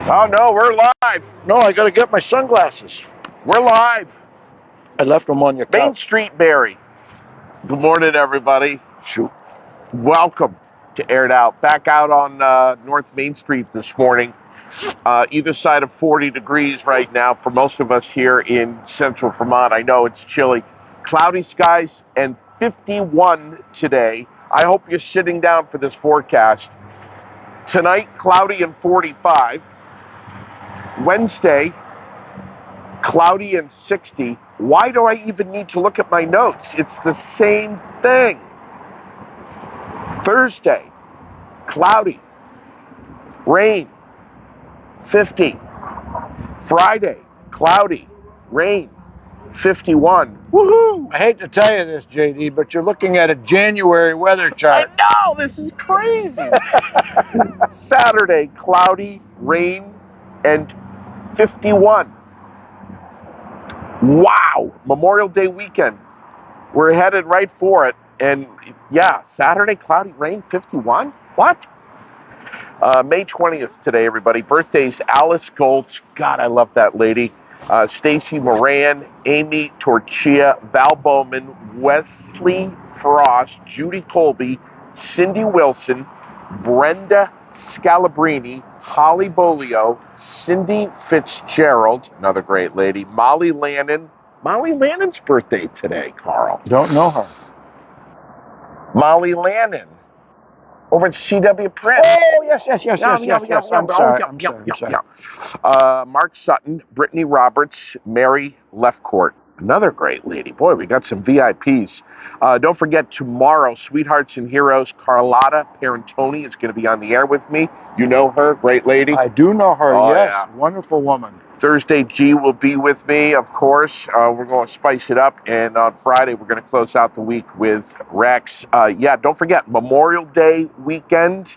Oh, no, we're live. No, I gotta get my sunglasses. We're live. I left them on your Main couch. Street, Barry. Good morning, everybody. Shoot. Welcome to Aired Out. Back out on North Main Street this morning. Either side of 40 degrees right now for most of us here in central Vermont. I know it's chilly. Cloudy skies and 51 today. I hope you're sitting down for this forecast. Tonight, cloudy and 45. Wednesday, cloudy and 60. Why do I even need to look at my notes? It's the same thing. Thursday, cloudy, rain, 50. Friday, cloudy, rain, 51. Woohoo! I hate to tell you this, JD, but you're looking at a January weather chart. I know, this is crazy. Saturday, cloudy, rain, and 51. Wow, Memorial Day weekend. We're headed right for it. And yeah, Saturday, cloudy, rain, 51? What? May 20th today, everybody. Birthdays, Alice Goltz. God, I love that lady. Stacy Moran, Amy Torchia, Val Bowman, Wesley Frost, Judy Colby, Cindy Wilson, Brenda Scalabrini, Holly Bolio, Cindy Fitzgerald, another great lady, Molly Lannon. Molly Lannon's birthday today, Carl. Don't know her. Molly Lannon. Over at CW Print. Oh, yes. I'm sorry. Mark Sutton, Brittany Roberts, Mary Lefcourt. Another great lady. Boy, we got some VIPs. Don't forget, tomorrow, Sweethearts and Heroes, Carlotta Parentoni is going to be on the air with me. You know her, great lady. I do know her, Oh, yes. yeah. Wonderful woman. Thursday, G will be with me, of course. We're going to spice it up. And on Friday, we're going to close out the week with Rex. Don't forget, Memorial Day weekend.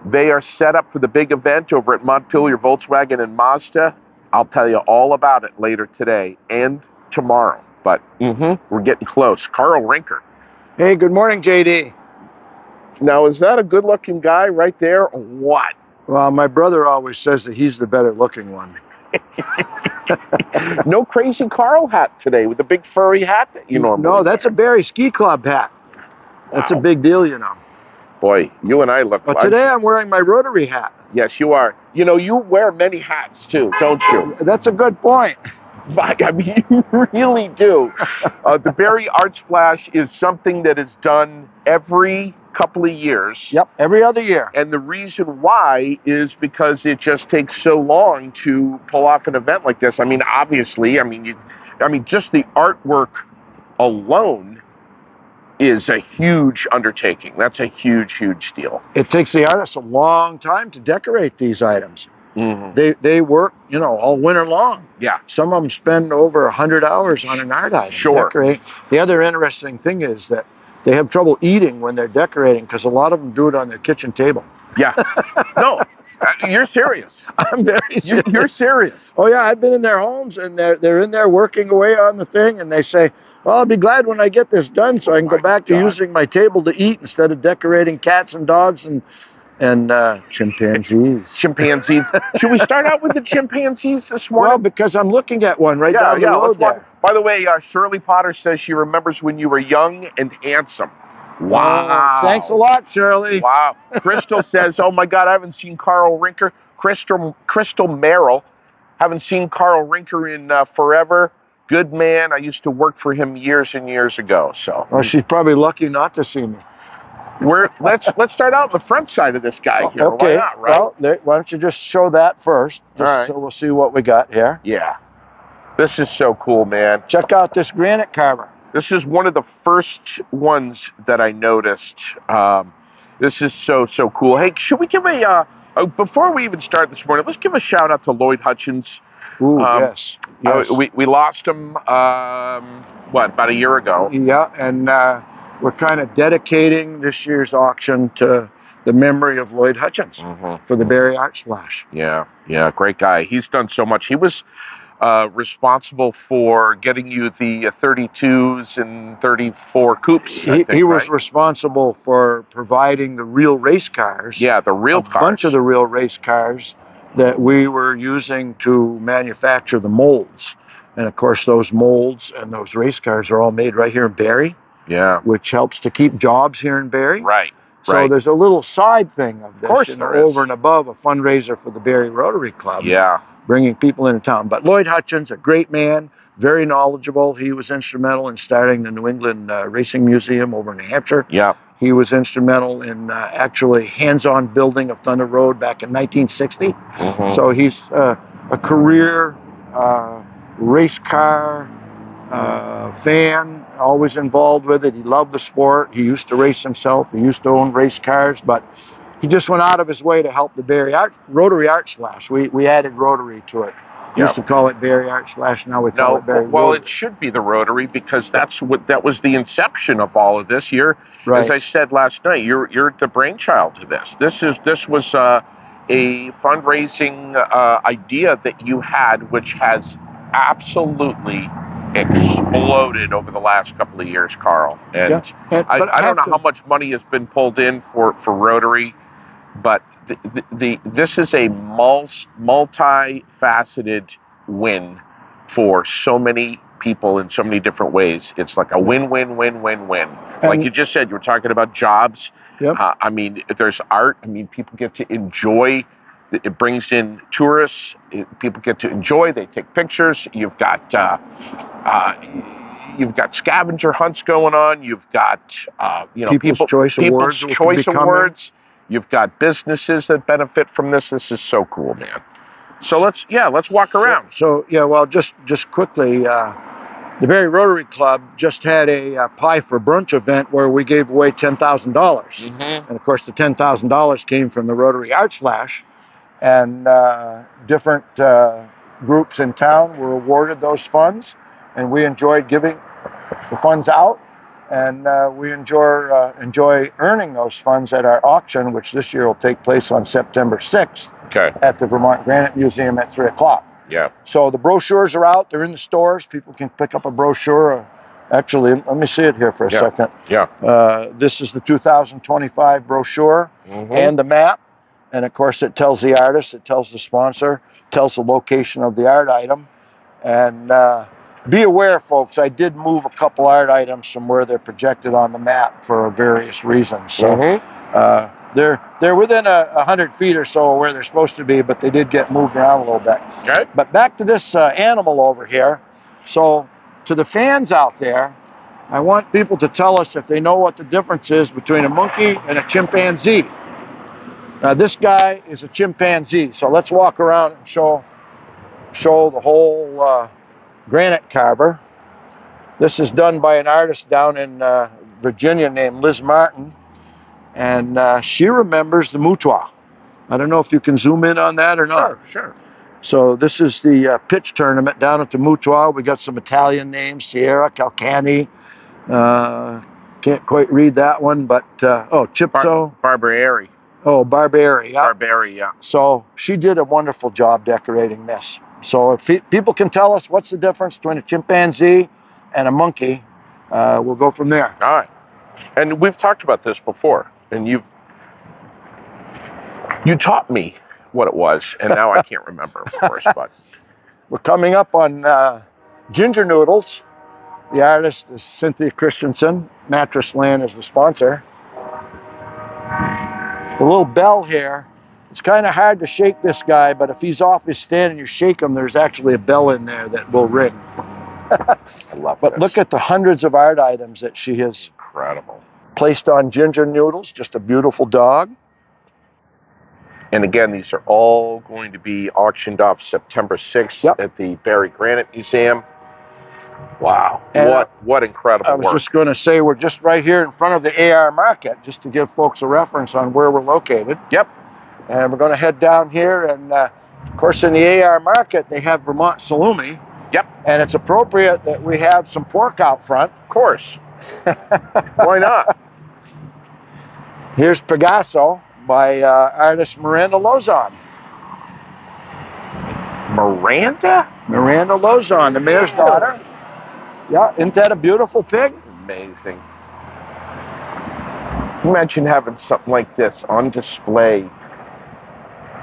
They are set up for the big event over at Montpelier Volkswagen and Mazda. I'll tell you all about it later today and tomorrow. But we're getting close. Karl Rinker. Hey, good morning, JD. Now, is that a good-looking guy right there or what? Well, my brother always says that he's the better looking one. No crazy Carl hat today with the big furry hat that you normally No, that's a Barry Ski Club hat. That's Wow. a big deal, you know. Boy, you and I look But today I'm wearing my Rotary hat. Yes, you are. You know, you wear many hats too, don't you? That's a good point. I mean, you really do. The Barry Art Splash is something that is done every couple of years. Yep, every other year. And the reason why is because it just takes so long to pull off an event like this. I mean, obviously, just the artwork alone is a huge undertaking. That's a huge, huge deal. It takes the artists a long time to decorate these items. Mm-hmm. They work, all winter long. Yeah. Some of them spend over 100 hours on an art item. Sure. Decorate. The other interesting thing is that they have trouble eating when they're decorating because a lot of them do it on their kitchen table. Yeah. No, you're serious. I'm very serious. You're serious. Oh yeah, I've been in their homes and they're in there working away on the thing, and they say, "Well, I'll be glad when I get this done so I can go back to using my table to eat instead of decorating cats and dogs and chimpanzees." Chimpanzees. Should we start out with the chimpanzees this morning? Well, because I'm looking at one right down the road there. By the way, Shirley Potter says she remembers when you were young and handsome. Wow. Oh, thanks a lot, Shirley. Wow. Crystal says, oh my God, I haven't seen Karl Rinker. Crystal Merrill, haven't seen Karl Rinker in forever. Good man. I used to work for him years and years ago. So. Oh, she's probably lucky not to see me. Let's start out the front side of this guy here. Okay. Why not, right? Well, why don't you just show that first, so we'll see what we got here. Yeah. This is so cool, man. Check out this granite carver. This is one of the first ones that I noticed. This is so cool. Hey, should we give before we even start this morning, let's give a shout out to Lloyd Hutchins. Ooh, yes. We lost him, about a year ago? Yeah, and we're kind of dedicating this year's auction to the memory of Lloyd Hutchins for the Barre Art Splash. Yeah, great guy. He's done so much. He was responsible for getting you the 32s and 34 coupes. He was responsible for providing the real race cars. Yeah, the real cars. A bunch of the real race cars that we were using to manufacture the molds. And of course, those molds and those race cars are all made right here in Barre. Yeah. Which helps to keep jobs here in Barre. Right. So there's a little side thing of this, course over and above a fundraiser for the Barre Rotary Club. Yeah. Bringing people into town. But Lloyd Hutchins, a great man, very knowledgeable. He was instrumental in starting the New England Racing Museum over in New Hampshire. Yeah. He was instrumental in actually hands-on building of Thunder Road back in 1960. Mm-hmm. So he's a career race car fan, always involved with it. He loved the sport. He used to race himself. He used to own race cars, but he just went out of his way to help the Barre Rotary Art Splash. We added Rotary to it. Used to call it Barre Art Splash. Now we call it Barre Rotary. Well, it should be the Rotary because that was the inception of all of this. Right. As I said last night, you're the brainchild to this. This was a fundraising idea that you had, which has absolutely exploded over the last couple of years, Karl. And I don't know how much money has been pulled in for Rotary, but this is a multi-faceted win for so many people in so many different ways. It's like a win-win-win-win-win. Like you just said, you were talking about jobs. Yep. I mean, there's art. I mean, people get to enjoy. It brings in tourists. People get to enjoy. They take pictures. You've got scavenger hunts going on. You've got People's Choice Awards. You've got businesses that benefit from this. This is so cool, man. So let's walk around. Well, just quickly, the Barre Rotary Club just had a Pie for Brunch event where we gave away $10,000. Mm-hmm. And of course, the $10,000 came from the Rotary Art Splash, and different groups in town were awarded those funds, and we enjoyed giving the funds out, and we enjoy earning those funds at our auction, which this year will take place on September 6th at the Vermont Granite Museum at 3 o'clock. Yeah. So the brochures are out. They're in the stores. People can pick up a brochure. Actually, let me see it here for a second. Yeah. This is the 2025 brochure and the map. And of course, it tells the artist, it tells the sponsor, tells the location of the art item. And be aware, folks, I did move a couple art items from where they're projected on the map for various reasons. So they're within 100 feet or so of where they're supposed to be, but they did get moved around a little bit. Okay. But back to this animal over here. So to the fans out there, I want people to tell us if they know what the difference is between a monkey and a chimpanzee. Now this guy is a chimpanzee, so let's walk around and show the whole granite carver. This is done by an artist down in Virginia named Liz Martin, and she remembers the Mutua. I don't know if you can zoom in on that or not. Sure. So this is the pitch tournament down at the Mutua. We got some Italian names: Sierra, Calcani. Can't quite read that one, but Chipso. Barberry. Oh, Barberry. Yeah. Barberry, yeah. So she did a wonderful job decorating this. So if people can tell us what's the difference between a chimpanzee and a monkey, we'll go from there. All right. And we've talked about this before, and you taught me what it was, and now I can't remember, of course. But we're coming up on Ginger Noodles. The artist is Cynthia Christensen. Mattress Land is the sponsor. The little bell here, it's kind of hard to shake this guy, but if he's off his stand and you shake him, there's actually a bell in there that will ring. I love But this. look at the hundreds of art items that she has Incredible. placed on Ginger Noodles. Just a beautiful dog. And again, these are all going to be auctioned off September 6th at the Barre Granite Museum. Wow. And what incredible work. I was just going to say, we're just right here in front of the AR Market, just to give folks a reference on where we're located. Yep. And we're going to head down here. And, of course, in the AR Market, they have Vermont salumi. Yep. And it's appropriate that we have some pork out front. Of course. Why not? Here's Pegaso by artist Miranda Lozon. Miranda Lozon, the mayor's daughter. Yeah, isn't that a beautiful pig? Amazing. Imagine having something like this on display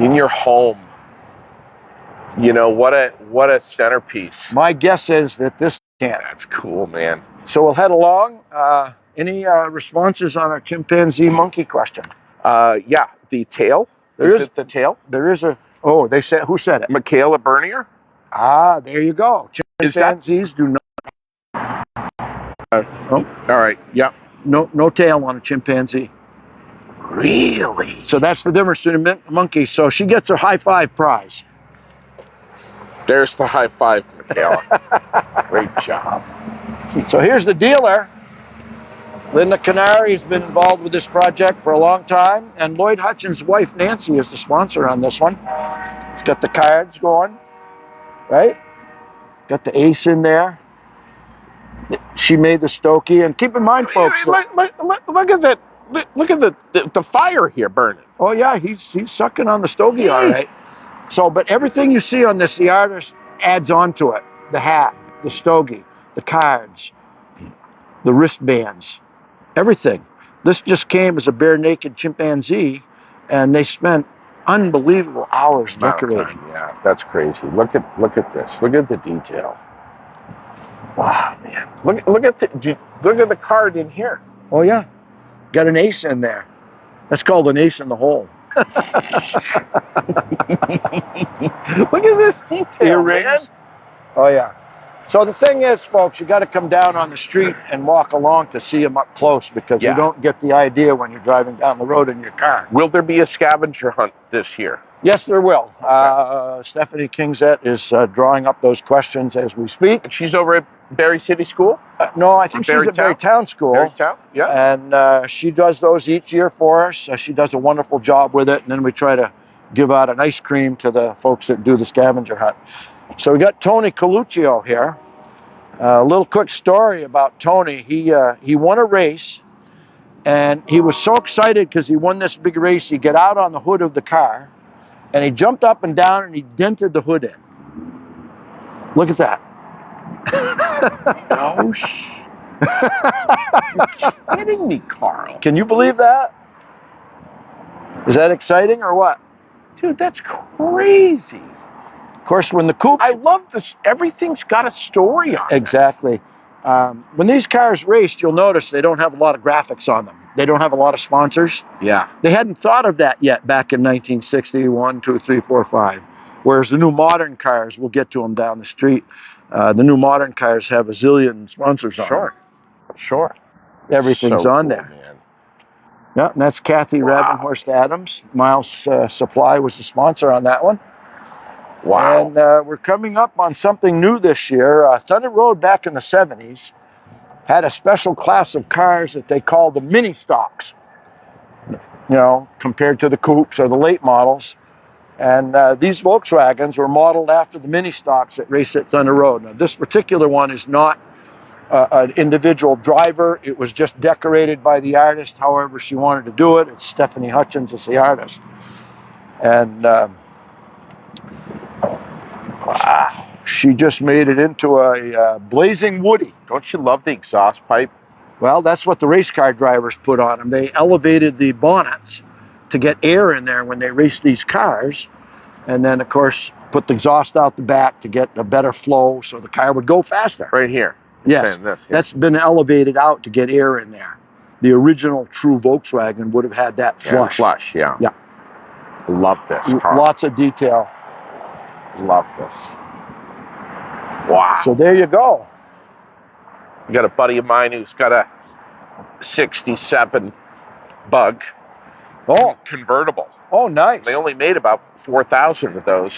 in your home You know, what a centerpiece. My guess is that this can't. That's cool, man. So we'll head along. Any responses on our chimpanzee monkey question? Yeah, the tail. There is it the tail? There is a. Oh, they said, who said it? Michaela Bernier? Ah, there you go. Chimpanzees do not. Oh, all right. Yeah. No tail on a chimpanzee. Really? So that's the difference between a monkey. So she gets a high five prize. There's the high five, Michaela. Great job. So here's the dealer. Linda Canary has been involved with this project for a long time, and Lloyd Hutchins' wife Nancy is the sponsor on this one. It's got the cards going, right? Got the ace in there. She made the Stokey, and keep in mind, folks. Look at that! Look at the fire here burning. Oh yeah, he's sucking on the Stogie, all right. So, but everything you see on this, the artist adds on to it: the hat, the Stogie, the cards, the wristbands, everything. This just came as a bare naked chimpanzee, and they spent unbelievable hours decorating. Yeah, that's crazy. Look at this. Look at the detail. Wow, man. Look at the card in here. Oh yeah, got an ace in there. That's called an ace in the hole. Look at this detail, Earrings. man. Oh yeah. So the thing is, folks, you got to come down on the street and walk along to see them up close, because you don't get the idea when you're driving down the road in your car. Will there be a scavenger hunt this year? Yes, there will. Stephanie Kingset is drawing up those questions as we speak. She's over at Barre City School? No, I think she's at Barre Town School. Barre Town, yeah. And she does those each year for us. She does a wonderful job with it, and then we try to give out an ice cream to the folks that do the scavenger hunt. So we got Tony Coluccio here. A little quick story about Tony. He won a race, and he was so excited because he won this big race. He got out on the hood of the car, and he jumped up and down, and he dented the hood in. Look at that. Oh, you're kidding me, Carl. Can you believe that? Is that exciting or what? Dude, that's crazy. Of course, when the coupe... I love this. Everything's got a story on it. Exactly. When these cars raced, you'll notice they don't have a lot of graphics on them. They don't have a lot of sponsors. Yeah. They hadn't thought of that yet back in 1961, 2, 3, 4, 5. Whereas the new modern cars, we'll get to them down the street. The new modern cars have a zillion sponsors on them. Sure. Everything's so on cool, there. Man. Yeah, and that's Kathy Ravenhorst Adams. Miles Supply was the sponsor on that one. Wow. And we're coming up on something new this year. Thunder Road back in the 70s had a special class of cars that they called the mini stocks, you know, compared to the coupes or the late models. And these Volkswagens were modeled after the mini stocks that raced at Thunder Road. Now, this particular one is not an individual driver. It was just decorated by the artist however she wanted to do it. It's Stephanie Hutchins is the artist. And she just made it into a blazing Woody. Don't you love the exhaust pipe? Well, that's what the race car drivers put on them. They elevated the bonnets to get air in there when they raced these cars, and then, of course, put the exhaust out the back to get a better flow so the car would go faster. Right here. Yes, that's been elevated out to get air in there. The original true Volkswagen would have had that flush. Yeah. Love this car. Lots of detail. Love this. Wow. So there you go. I got a buddy of mine who's got a 67 Bug. Oh. Convertible. Oh, nice. They only made about 4,000 of those.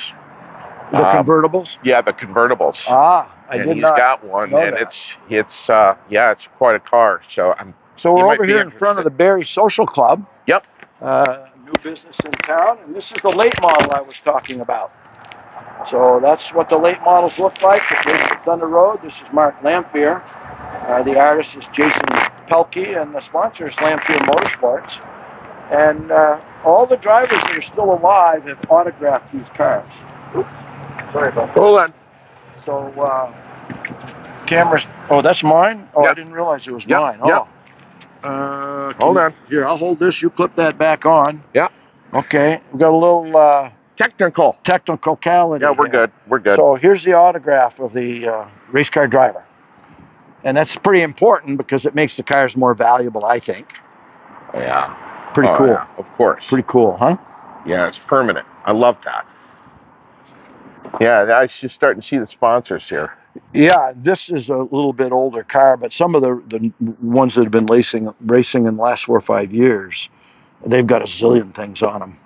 The convertibles? Yeah, the convertibles. I and did he's not got one, know and that. it's quite a car. So we're over here in front of the Barre Social Club. Yep. New business in town, and this is the late model I was talking about. So that's what the late models look like. It raced at Thunder Road. This is Mark Lamphere. The artist is Jason Pelkey, and the sponsor is Lamphere Motorsports. And all the drivers that are still alive have autographed these cars. Oops. Sorry about that. Hold on. So, cameras. Oh, that's mine? Oh, yep. I didn't realize it was yep. mine. Yep. Oh. Hold on. Here, I'll hold this. You clip that back on. Yeah. Okay. We got a little technicality. Yeah, we're good. We're good. So here's the autograph of the race car driver. And that's pretty important because it makes the cars more valuable, I think. Yeah. Pretty cool. Yeah, of course. Pretty cool, huh? Yeah, it's permanent. I love that. Yeah, I just starting to see the sponsors here. Yeah, this is a little bit older car, but some of the ones that have been racing in the last 4 or 5 years, they've got a zillion things on them.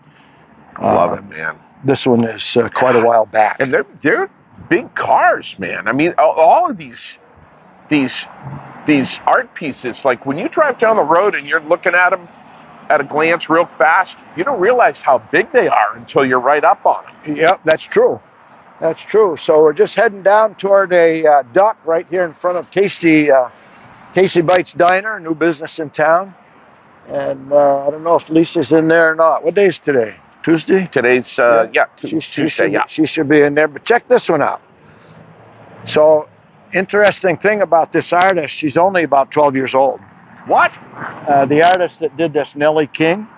I love it, man. This one is quite a while back. And they're big cars, man. I mean, all of these art pieces, like when you drive down the road and you're looking at them at a glance real fast, you don't realize how big they are until you're right up on them. Yep, that's true. That's true. So we're just heading down toward a dock right here in front of Tasty Bites Diner, a new business in town. And I don't know if Lisa's in there or not. What day is today? Tuesday? Today's, Tuesday, She should be in there, but check this one out. So, interesting thing about this artist, she's only about 12 years old. What? The artist that did this, Nellie King,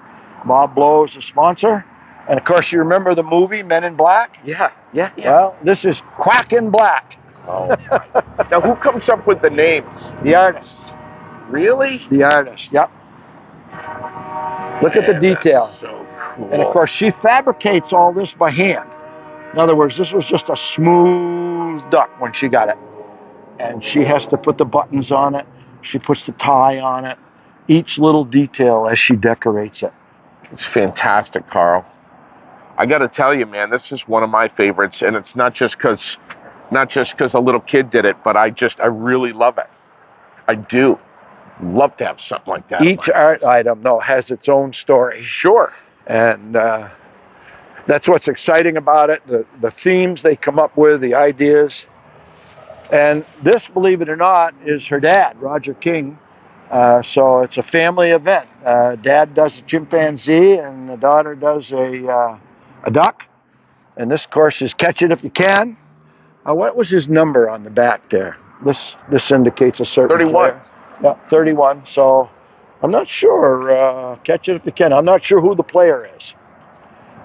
Bob Blow is the sponsor. And of course, you remember the movie Men in Black? Yeah. Well, this is Quack in Black. Oh, my. Now, who comes up with the names? The artist. Really? The artist, yep. Look at the detail. That's so cool. And of course, she fabricates all this by hand. In other words, this was just a smooth duck when she got it. And she has to put the buttons on it. She puts the tie on it. Each little detail as she decorates it. It's fantastic, Karl. I got to tell you, man, this is one of my favorites, and it's not just because a little kid did it, but I really love it. I do love to have something like that. Each art item, though, has its own story. Sure. And that's what's exciting about it, the themes they come up with, the ideas. And this, believe it or not, is her dad, Roger King. So it's a family event. Dad does a chimpanzee, and the daughter does a duck. And this, of course, is Catch It If You Can. What was his number on the back there? This indicates a certain 31. player. Yeah, 31. So I'm not sure. Catch It If You Can. I'm not sure who the player is.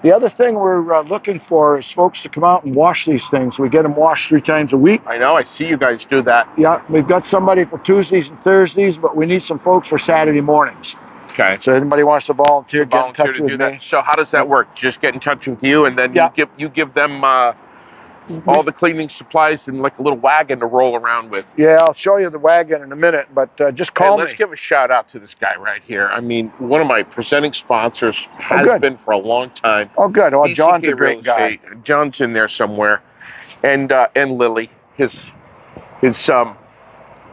The other thing we're looking for is folks to come out and wash these things. We get them washed 3 times a week. I know. I see you guys do that. Yeah, we've got somebody for Tuesdays and Thursdays, but we need some folks for Saturday mornings. Okay. So anybody wants to volunteer, get in touch with me. That. So how does that work? Just get in touch with you, and then you give them all the cleaning supplies and like a little wagon to roll around with. Yeah, I'll show you the wagon in a minute, but just call me. Let's give a shout out to this guy right here. I mean, one of my presenting sponsors has been for a long time. Oh, good. Oh, John's a great guy. John's in there somewhere, and Lily, his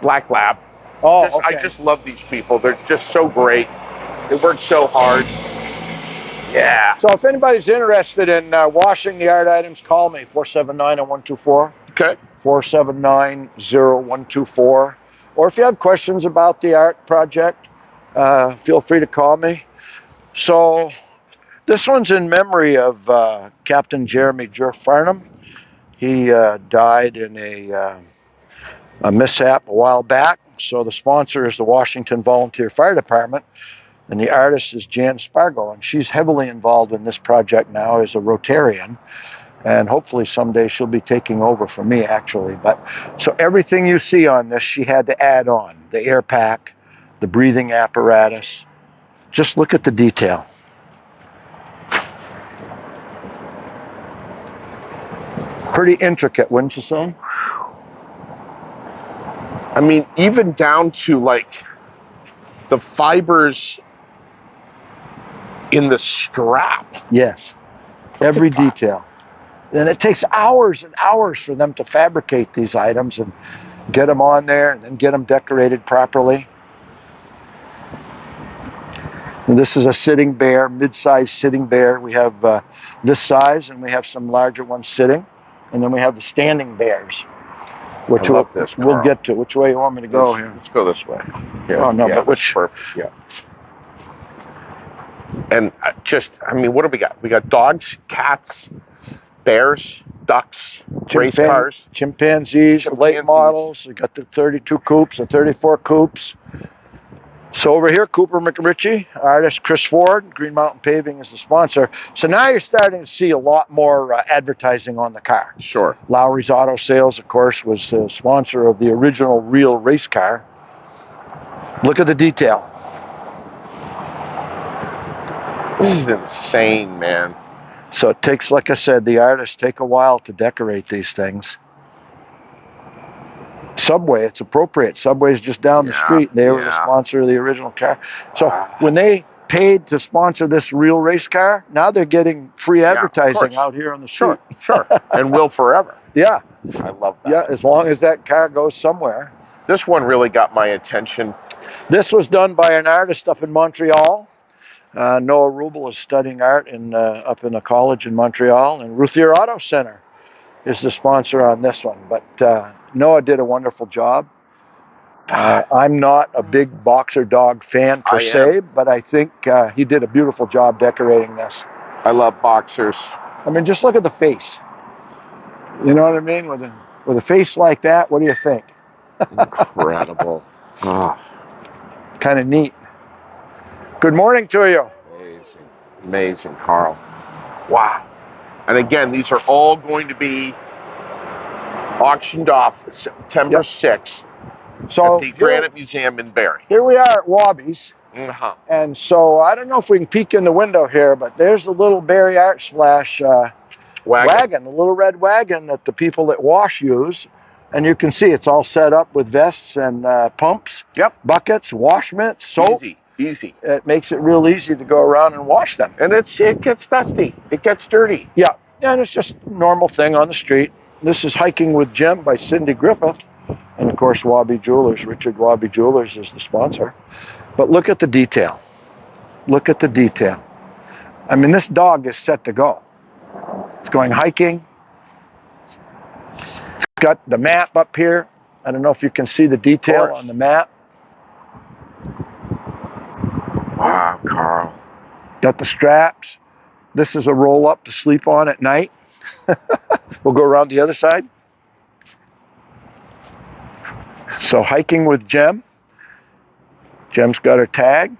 black lab. Oh, okay. I just love these people. They're just so great. They work so hard. Yeah. So if anybody's interested in washing the art items, call me, 479-0124. Okay. 479-0124. Or if you have questions about the art project, feel free to call me. So this one's in memory of Captain Jeremy Jerf Farnham. He died in a mishap a while back. So the sponsor is the Washington Volunteer Fire Department. And the artist is Jan Spargo, and she's heavily involved in this project now as a Rotarian. And hopefully someday she'll be taking over for me, actually. But so everything you see on this, she had to add on. The air pack, the breathing apparatus. Just look at the detail. Pretty intricate, wouldn't you say? I mean, even down to like the fibers in the strap. Yes, every detail. And it takes hours and hours for them to fabricate these items and get them on there and then get them decorated properly. And this is a sitting bear, mid-sized sitting bear. We have this size, and we have some larger ones sitting. And then we have the standing bears, which we'll get to. Which way you want me to go here? Let's go this way. Yeah. Oh, no, but which? Perfect. Yeah. And what do we got? We got dogs, cats, bears, ducks, race cars. Chimpanzees, late models. We got the 32 coupes, the 34 coupes. So over here, Cooper McRitchie, artist Chris Ford, Green Mountain Paving is the sponsor. So now you're starting to see a lot more advertising on the car. Sure. Lowry's Auto Sales, of course, was the sponsor of the original real race car. Look at the detail. This is insane, man. So it takes, like I said, the artists take a while to decorate these things. Subway, it's appropriate. Subway's just down the street. They were the sponsor of the original car. So when they paid to sponsor this real race car, now they're getting free advertising out here on the street. Sure. And will forever. Yeah. I love that. Yeah, as long as that car goes somewhere. This one really got my attention. This was done by an artist up in Montreal. Noah Rubel is studying art up in a college in Montreal, and Routhier Auto Center is the sponsor on this one. But Noah did a wonderful job. I'm not a big boxer dog fan per se, but I think he did a beautiful job decorating this. I love boxers. I mean, just look at the face. You know what I mean? With a face like that, what do you think? Incredible. Kind of neat. Good morning to you. Amazing, Karl. Wow. And again, these are all going to be auctioned off September 6th at the Granite Museum in Barre. Here we are at Wobby's. And so I don't know if we can peek in the window here, but there's the little Barre Art Splash wagon, the little red wagon that the people at Wash use. And you can see it's all set up with vests and pumps, buckets, wash mitts, soap. Easy. It makes it real easy to go around and wash them. And it gets dusty. It gets dirty. Yeah, and it's just a normal thing on the street. This is Hiking with Jim by Cindy Griffith. And of course, Wabi Jewelers, Richard Wabi Jewelers is the sponsor. But look at the detail. Look at the detail. I mean, this dog is set to go. It's going hiking. It's got the map up here. I don't know if you can see the detail on the map. Wow, Karl. Got the straps. This is a roll up to sleep on at night. We'll go around the other side. So hiking with Jem. Jem's got her tag.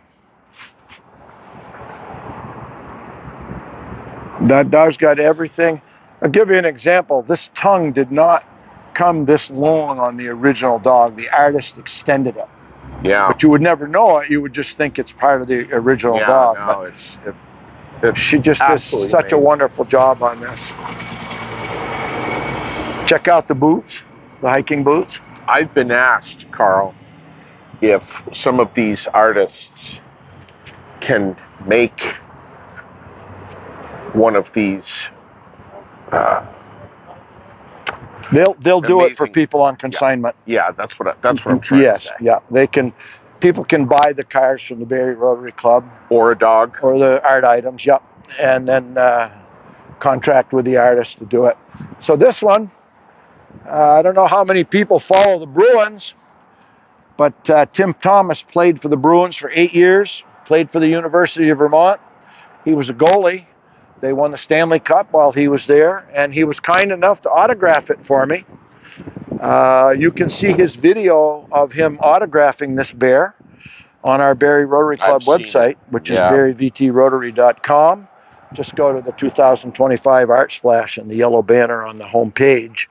That dog's got everything. I'll give you an example. This tongue did not come this long on the original dog. The artist extended it. Yeah. But you would never know it. You would just think it's part of the original dog. No, but she just does such a wonderful job on this. Check out the boots, the hiking boots. I've been asked, Karl, if some of these artists can make one of these. They'll do it for people on consignment. Yeah, that's what I'm trying to say. Yeah, they can. People can buy the cars from the Barre Rotary Club or a dog or the art items. Yep, and then contract with the artist to do it. So this one, I don't know how many people follow the Bruins, but Tim Thomas played for the Bruins for 8 years. Played for the University of Vermont. He was a goalie. They won the Stanley Cup while he was there, and he was kind enough to autograph it for me. You can see his video of him autographing this bear on our Barre Rotary Club website, which is barrevtrotary.com. Just go to the 2025 Art Splash and the yellow banner on the home page.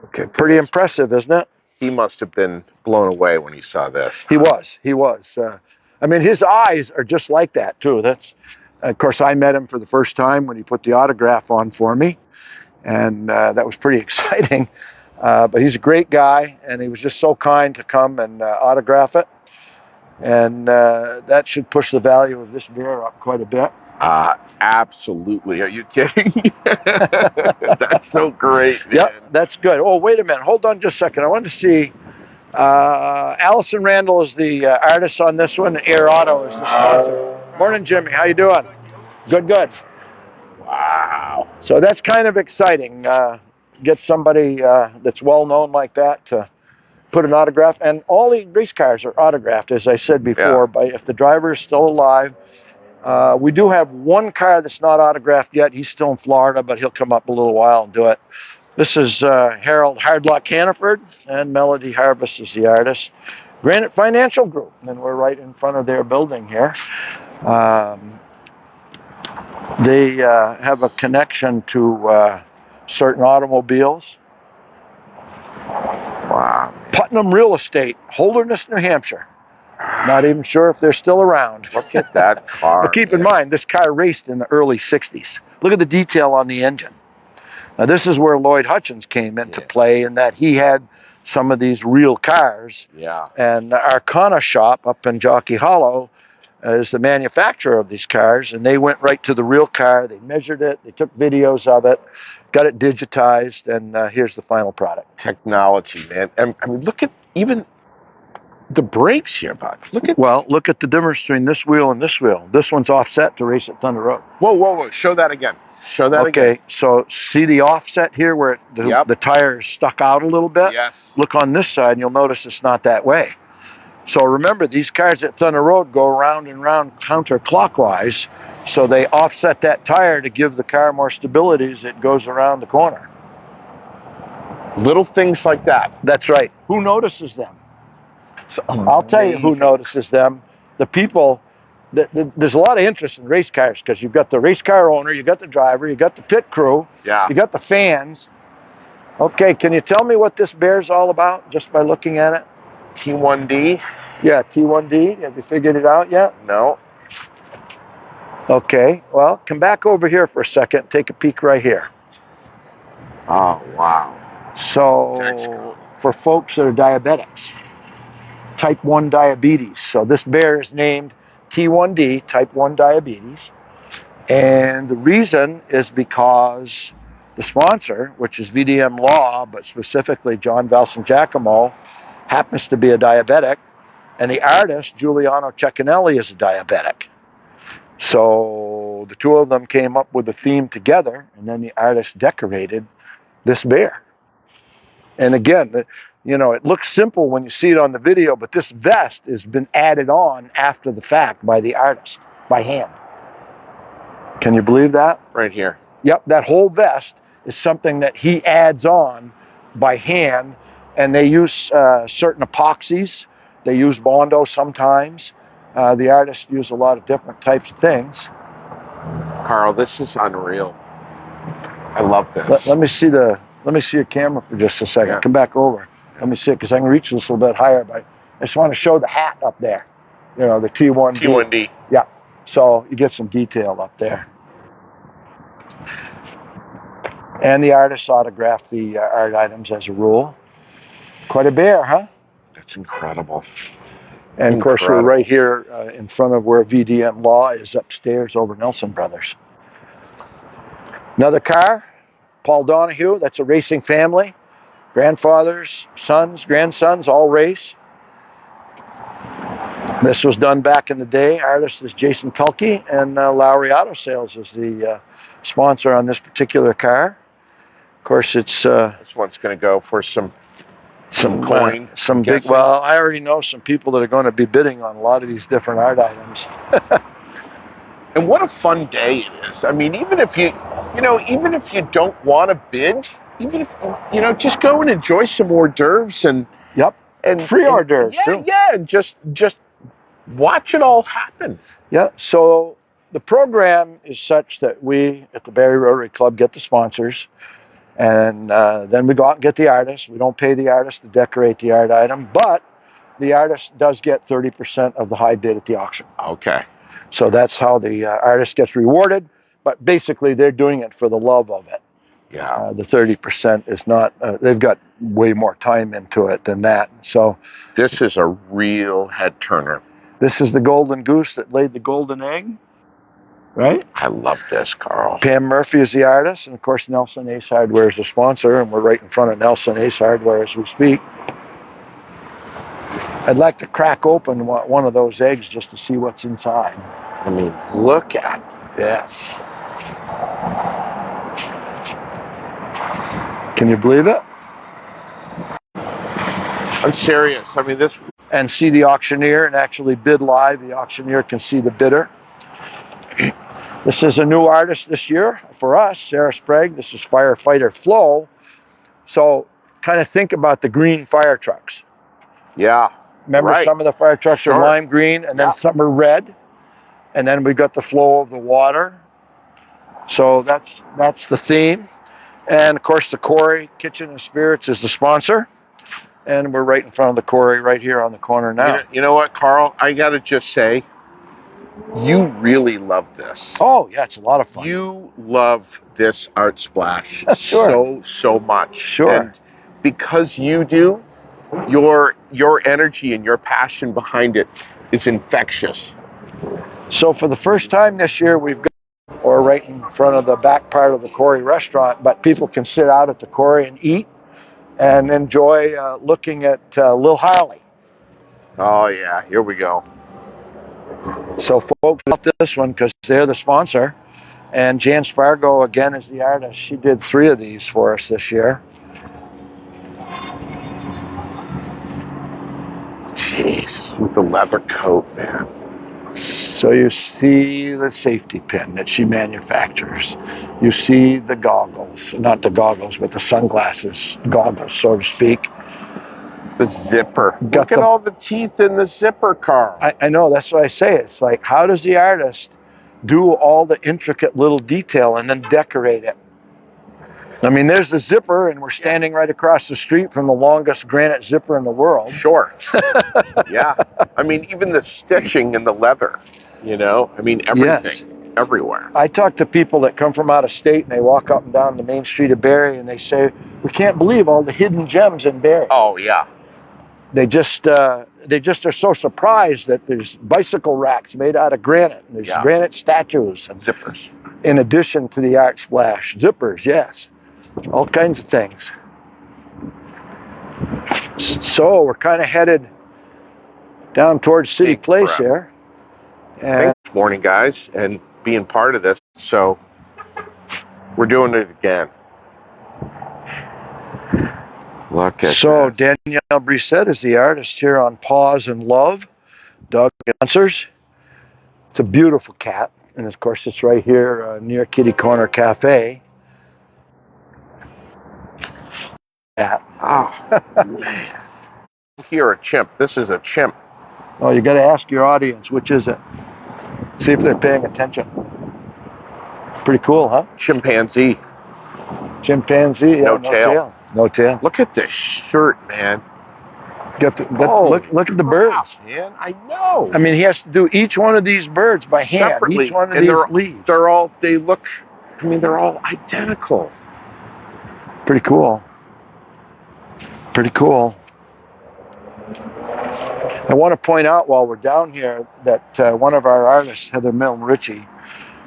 Okay, pretty impressive, isn't it? He must have been blown away when he saw this. He was. I mean, his eyes are just like that, too. Of course, I met him for the first time when he put the autograph on for me, and that was pretty exciting. But he's a great guy, and he was just so kind to come and autograph it. And that should push the value of this bear up quite a bit. Absolutely. Are you kidding? That's so great, man. Yep, that's good. Oh, wait a minute. Hold on just a second. I want to see. Allison Randall is the artist on this one. Air Auto is the sponsor. Morning, Jimmy. How you doing? Good. Wow. So that's kind of exciting. Get somebody that's well-known like that to put an autograph. And all the race cars are autographed, as I said before, but if the driver is still alive. We do have one car that's not autographed yet. He's still in Florida, but he'll come up a little while and do it. This is Harold Hardlock Hannaford, and Melody Harvest is the artist. Granite Financial Group, and we're right in front of their building here. They have a connection to certain automobiles. Wow. Putnam Real Estate, Holderness, New Hampshire. Not even sure if they're still around. Look at that car. But keep in mind, this car raced in the early 60s. Look at the detail on the engine. Now, this is where Lloyd Hutchins came into play, in that he had some of these real cars. Yeah. And Arcana Shop up in Jockey Hollow is the manufacturer of these cars, and they went right to the real car. They measured it, they took videos of it, got it digitized, and here's the final product. Technology, man. I mean, look at even the brakes here, bud. Look at. Well, look at the difference between this wheel and this wheel. This one's offset to race at Thunder Road. Whoa, whoa, whoa! Show that again. Show that again. Okay, so see the offset here where the tire is stuck out a little bit? Yes. Look on this side and you'll notice it's not that way. So remember, these cars at Thunder Road go round and round counterclockwise, so they offset that tire to give the car more stability as it goes around the corner. Little things like that. That's right. Who notices them? So I'll tell you who notices them. The people. There's a lot of interest in race cars because you've got the race car owner, you've got the driver, you've got the pit crew, Yeah. you got the fans. Okay, can you tell me what this bear's all about just by looking at it? T1D? Yeah, T1D. Have you figured it out yet? No. Okay, well, come back over here for a second. Take a peek right here. Oh, wow. So, for folks that are diabetics, type 1 diabetes. So this bear is named T1D, type 1 diabetes. And the reason is because the sponsor, which is VDM Law, but specifically John Valson-Giacomo, happens to be a diabetic. And the artist, Giuliano Ceccanelli, is a diabetic. So the two of them came up with a theme together, and then the artist decorated this bear. And again, you know, it looks simple when you see it on the video, but this vest has been added on after the fact by the artist, by hand. Can you believe that? Right here. Yep, that whole vest is something that he adds on by hand, and they use certain epoxies. They use Bondo sometimes. The artists use a lot of different types of things. Karl, this is unreal. I love this. Let me see your camera for just a second. Yeah. Come back over. Let me see it, because I can reach this a little bit higher, but I just want to show the hat up there. You know, the T1D. T1D. Yeah. So you get some detail up there. And the artists autograph the art items as a rule. Quite a bear, huh? That's incredible. And of course, we're right here in front of where VDM Law is, upstairs over Nelson Brothers. Another car, Paul Donahue. That's a racing family. Grandfathers, sons, grandsons, all race. This was done back in the day. Artist is Jason Pelkey, and Lowry Auto Sales is the sponsor on this particular car. Of course, it's this one's going to go for some coin. Some big. guessing. Well, I already know some people that are going to be bidding on a lot of these different art items. And what a fun day it is. I mean, even if you don't want to bid, even if just go and enjoy some hors d'oeuvres and free hors d'oeuvres too. Yeah, and just watch it all happen. Yeah. So the program is such that we at the Barre Rotary Club get the sponsors, and then we go out and get the artist. We don't pay the artist to decorate the art item, but the artist does get 30% of the high bid at the auction. Okay. So that's how the artist gets rewarded, but basically they're doing it for the love of it. Yeah. The 30% is not, they've got way more time into it than that. So this is a real head turner. This is the golden goose that laid the golden egg, right? I love this, Karl. Pam Murphy is the artist, and of course Nelson Ace Hardware is the sponsor, and we're right in front of Nelson Ace Hardware as we speak. I'd like to crack open one of those eggs just to see what's inside. I mean, look at this. Can you believe it? I'm serious. I mean, this. And see the auctioneer and actually bid live. The auctioneer can see the bidder. This is a new artist this year for us, Sarah Sprague. This is Firefighter Flo. So kind of think about the green fire trucks. Yeah. Remember, Right. some of the fire trucks Sure. are lime green, and then Yeah. some are red, and then we got the flow of the water. So that's the theme. And of course, the Quarry Kitchen and Spirits is the sponsor, and we're right in front of the Quarry right here on the corner now. You know what, Karl? I gotta just say, you really love this. Oh yeah, it's a lot of fun. You love this art splash Sure. so much. Sure. And because you do, your energy and your passion behind it is infectious. So for the first time this year, we've got, or right in front of the back part of the Quarry restaurant, but people can sit out at the Quarry and eat and enjoy looking at Lil Harley. Oh yeah, here we go. So folks, about this one because they're the sponsor, and Jan Spargo again is the artist. She did 3 of these for us this year. Jeez, with the leather coat, man. So you see the safety pin that she manufactures. You see the goggles, not the goggles, but the sunglasses goggles, so to speak. The zipper. Got Look at all the teeth in the zipper, Karl. I know, that's what I say. It's like, how does the artist do all the intricate little detail and then decorate it? I mean, there's the zipper, and we're standing right across the street from the longest granite zipper in the world. Sure. Yeah. I mean, even the stitching in the leather, you know? I mean, everything. Everywhere. I talk to people that come from out of state, and they walk up and down the main street of Barre, and they say, we can't believe all the hidden gems in Barre. Oh, yeah. They just are so surprised that there's bicycle racks made out of granite, and there's granite statues. And zippers. In addition to the art splash. Zippers, yes. All kinds of things. So we're kind of headed down towards City Place here. And thanks, morning, guys, and being part of this. So we're doing it again. Look at so this. Danielle Brissette is the artist here on Paws and Love, Dog Answers. It's a beautiful cat, and of course it's right here near Kitty Corner Cafe. Cat. Oh, man. Here, a chimp. This is a chimp. Oh, you got to ask your audience, which is it? See if they're paying attention. Pretty cool, huh? Chimpanzee. Chimpanzee, yeah, No tail. No tail. Look at this shirt, man. Look at the birds. Man, I know. I mean, he has to do each one of these birds by hand. Separately, Each one of and these leaves. they're all identical. Pretty cool. Pretty cool. I want to point out while we're down here that one of our artists, Heather Milne Ritchie,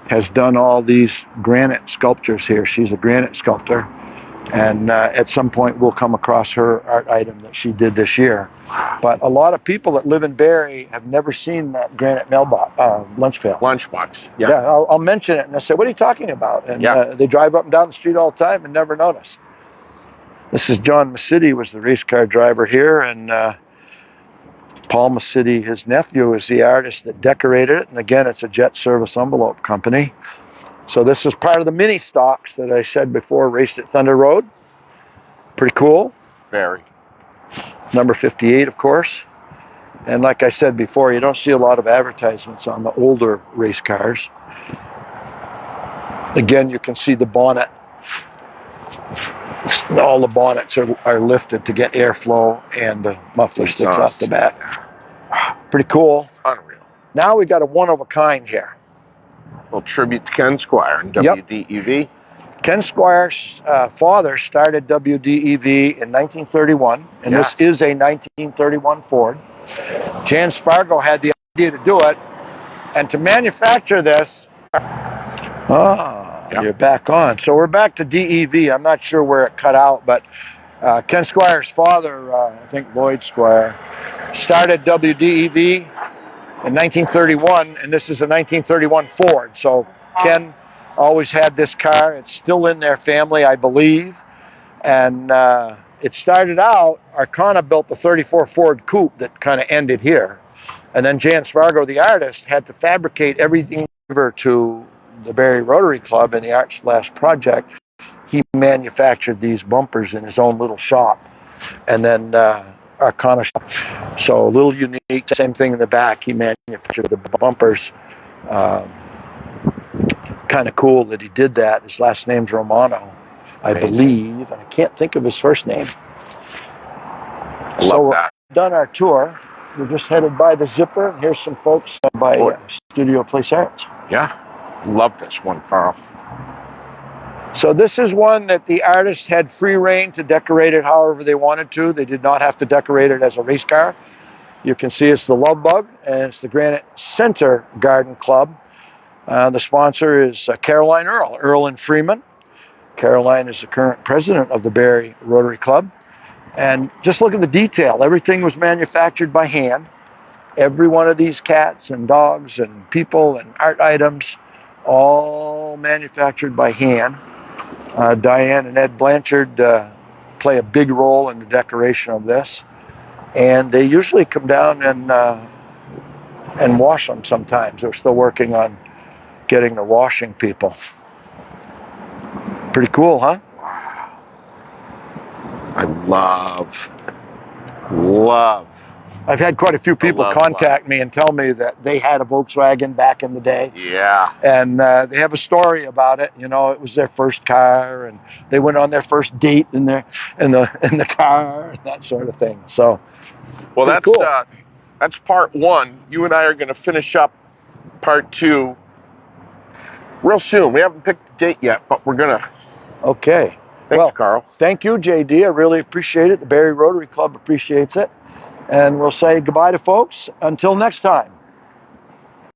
has done all these granite sculptures here. She's a granite sculptor. And at some point we'll come across her art item that she did this year. But a lot of people that live in Barre have never seen that granite lunch pail. Lunchbox. Yeah, I'll mention it, and I say, what are you talking about? And they drive up and down the street all the time and never notice. This is John Massidi, was the race car driver here, and Paul Massidi, his nephew, is the artist that decorated it. And again, it's a Jet Service Envelope company. So this is part of the mini stocks that I said before raced at Thunder Road. Pretty cool. Very. Number 58, of course. And like I said before, you don't see a lot of advertisements on the older race cars. Again, you can see the bonnet. All the bonnets are lifted to get airflow, and the muffler sticks off the back. Pretty cool. Unreal. Now we got a one-of-a-kind here. A little tribute to Ken Squire and WDEV. Ken Squire's father started WDEV in 1931, and this is a 1931 Ford. Jan Spargo had the idea to do it, and to manufacture this. You're back on. So we're back to DEV. I'm not sure where it cut out, but Ken Squire's father, I think Lloyd Squire, started WDEV in 1931, and this is a 1931 Ford. So Ken always had this car. It's still in their family, I believe. And it started out, Arcana built the 34 Ford Coupe that kind of ended here. And then Jan Spargo, the artist, had to fabricate everything over to the Barre Rotary Club and the Art Splash project. He manufactured these bumpers in his own little shop. And then Arcana shop. So a little unique. Same thing in the back. He manufactured the bumpers. Kind of cool that he did that. His last name's Romano, I believe, and I can't think of his first name. I love that. We've done our tour. We're just headed by the Zipper, and here's some folks by Studio Place Arts. Yeah, love this one, Karl. So this is one that the artists had free reign to decorate it however they wanted to. They did not have to decorate it as a race car. You can see it's the Love Bug, and it's the Granite Center Garden Club. The sponsor is Caroline Earl and Freeman. Caroline is the current president of the Barre Rotary Club. And just look at the detail. Everything was manufactured by hand. Every one of these cats and dogs and people and art items, all manufactured by hand. Diane and Ed Blanchard play a big role in the decoration of this. And they usually come down and wash them sometimes. They're still working on getting the washing people. Pretty cool, huh? Wow. I love. I've had quite a few people contact me and tell me that they had a Volkswagen back in the day. Yeah. And they have a story about it. You know, it was their first car, and they went on their first date in the car, and that sort of thing. So, well, that's cool. That's part one. You and I are going to finish up part two real soon. We haven't picked a date yet, but we're going to. Okay. Thanks, Karl. Thank you, JD. I really appreciate it. The Barre Rotary Club appreciates it. And we'll say goodbye to folks. Until next time.